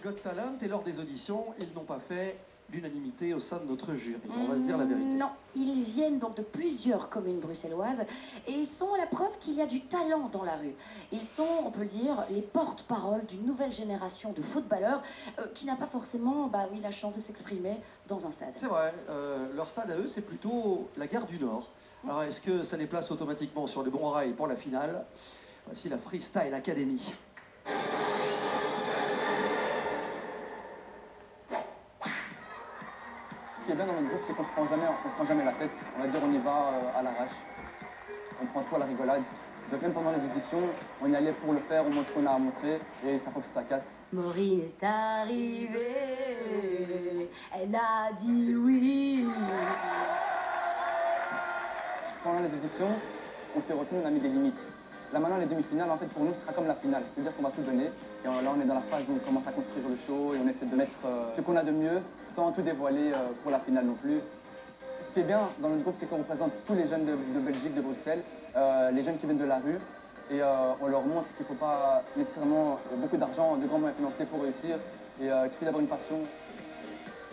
Got Talent et lors des auditions, ils n'ont pas fait l'unanimité au sein de notre jury. On va se dire la vérité. Non, ils viennent donc de plusieurs communes bruxelloises et ils sont la preuve qu'il y a du talent dans la rue. Ils sont, on peut le dire, les porte-parole d'une nouvelle génération de footballeurs qui n'a pas forcément la chance de s'exprimer dans un stade. C'est vrai, leur stade à eux, c'est plutôt la gare du Nord. Alors est-ce que ça les place automatiquement sur les bons rails pour la finale? Voici la Freestyle Academy. Ce qui est bien dans notre groupe, c'est qu'on ne prend jamais la tête. On va dire on y va à l'arrache. On prend tout à la rigolade. Donc même pendant les auditions, on y allait pour le faire, on montre ce qu'on a à montrer et ça faut que ça casse. Maureen est arrivée, elle a dit oui. Pendant les auditions, on s'est retenu, on a mis des limites. Là maintenant, les demi-finales, en fait, pour nous, ce sera comme la finale. C'est-à-dire qu'on va tout donner. Et là, on est dans la phase où on commence à construire le show et on essaie de mettre ce qu'on a de mieux sans tout dévoiler pour la finale non plus. Ce qui est bien dans notre groupe, c'est qu'on représente tous les jeunes de Belgique, de Bruxelles, les jeunes qui viennent de la rue. Et on leur montre qu'il ne faut pas nécessairement beaucoup d'argent, de grands moyens financiers pour réussir. Et qu'il suffit d'avoir une passion.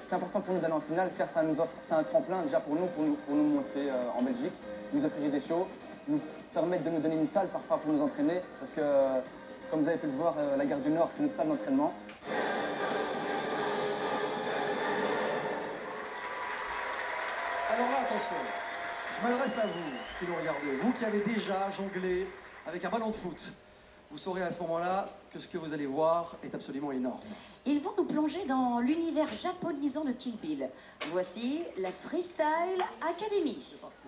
C'est important pour nous d'aller en finale car ça nous offre, c'est un tremplin déjà pour nous montrer en Belgique, nous offrir des shows, nous permettre de nous donner une salle parfois pour nous entraîner parce que, comme vous avez pu le voir, la gare du Nord, c'est notre salle d'entraînement. Alors là, attention, je m'adresse à vous qui nous regardez, vous qui avez déjà jonglé avec un ballon de foot. Vous saurez à ce moment-là que ce que vous allez voir est absolument énorme. Ils vont nous plonger dans l'univers japonisant de Kill Bill. Voici la Freestyle Academy. C'est parti.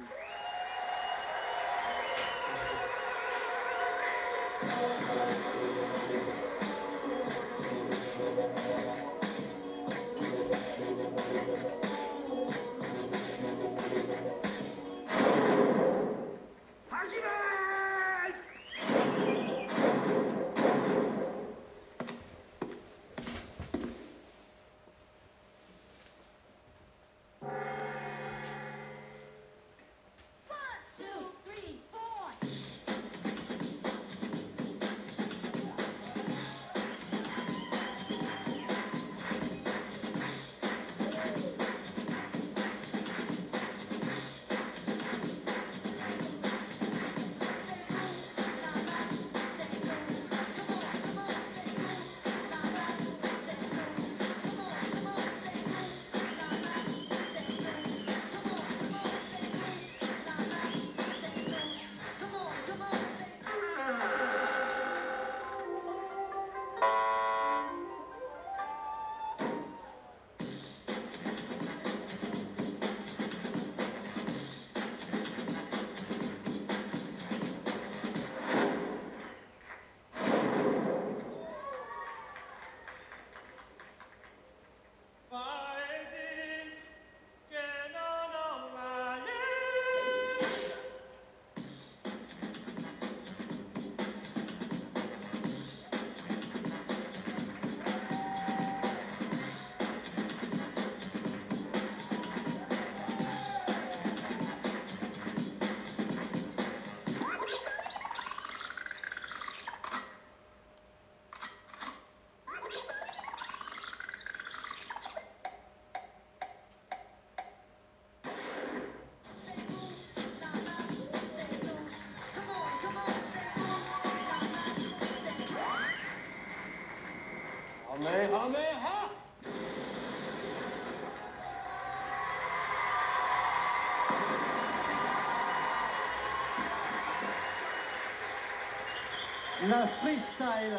La Freestyle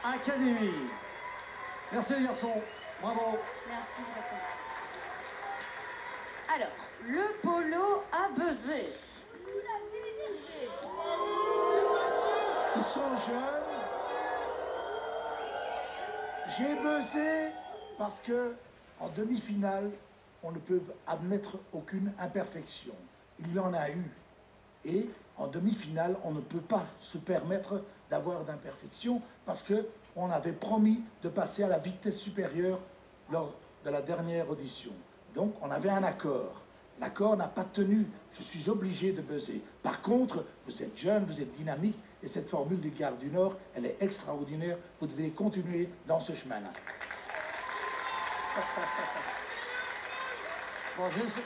Academy. Merci les garçons, bravo. Merci, merci. Alors, le polo a buzzé. Ils sont jeunes. J'ai buzzé parce que en demi-finale, on ne peut admettre aucune imperfection. Il y en a eu. Et en demi-finale, on ne peut pas se permettre d'avoir d'imperfection parce qu'on avait promis de passer à la vitesse supérieure lors de la dernière audition. Donc, on avait un accord. L'accord n'a pas tenu. Je suis obligé de buzzer. Par contre, vous êtes jeune, vous êtes dynamique, et cette formule du Gare du Nord, elle est extraordinaire. Vous devez continuer dans ce chemin-là. Bon,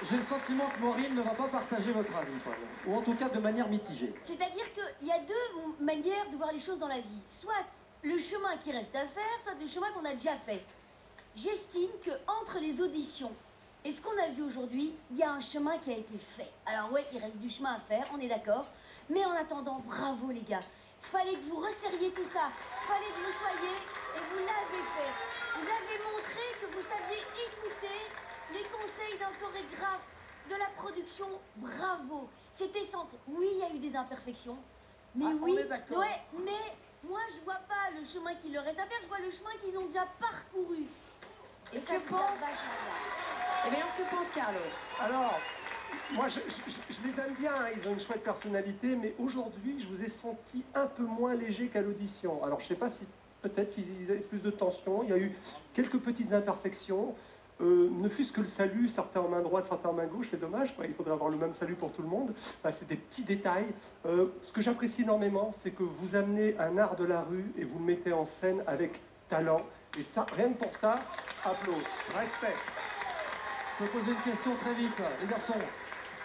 j'ai le sentiment que Maureen ne va pas partager votre avis, Paul. Ou en tout cas de manière mitigée. C'est-à-dire qu'il y a deux manières de voir les choses dans la vie. Soit le chemin qui reste à faire, soit le chemin qu'on a déjà fait. J'estime qu'entre les auditions et ce qu'on a vu aujourd'hui, il y a un chemin qui a été fait. Alors ouais, il reste du chemin à faire, on est d'accord. Mais en attendant, bravo les gars. Fallait que vous resserriez tout ça. Fallait que vous soyez, et vous l'avez fait. Vous avez montré que vous saviez écouter les conseils d'un chorégraphe, de la production. Bravo. C'était centre. Oui, il y a eu des imperfections. Mais oui, on est d'accord. ouais, mais moi je vois pas le chemin qu'il leur reste à faire, je vois le chemin qu'ils ont déjà parcouru. Et ça, que c'est pense... vachement bien. Eh bien, que pense Carlos? Alors, moi, je les aime bien, hein, ils ont une chouette personnalité, mais aujourd'hui, je vous ai senti un peu moins léger qu'à l'audition. Alors, je ne sais pas si peut-être qu'ils avaient plus de tension, il y a eu quelques petites imperfections, ne fût-ce que le salut, certains en main droite, certains en main gauche, c'est dommage, quoi, il faudrait avoir le même salut pour tout le monde. Enfin, c'est des petits détails. Ce que j'apprécie énormément, c'est que vous amenez un art de la rue et vous le mettez en scène avec talent. Et ça, rien que pour ça, applause, respect. Je peux poser une question très vite. Les garçons,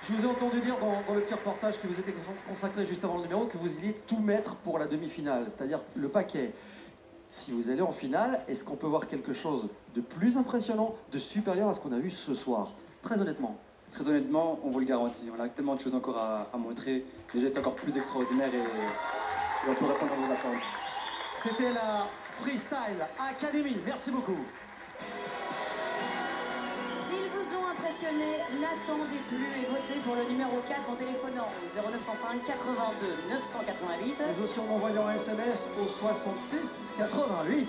je vous ai entendu dire dans le petit reportage qui vous était consacré juste avant le numéro que vous alliez tout mettre pour la demi-finale, c'est-à-dire le paquet. Si vous allez en finale, est-ce qu'on peut voir quelque chose de plus impressionnant, de supérieur à ce qu'on a vu ce soir? Très honnêtement. Très honnêtement, on vous le garantit. On a tellement de choses encore à montrer, des gestes encore plus extraordinaires et on peut répondre à vos attentes. C'était la Freestyle Academy. Merci beaucoup. S'ils vous ont impressionné, n'attendez plus et votez pour le numéro 4 en téléphonant au 0905 82 988. Mais aussi en envoyant un SMS au 66 88.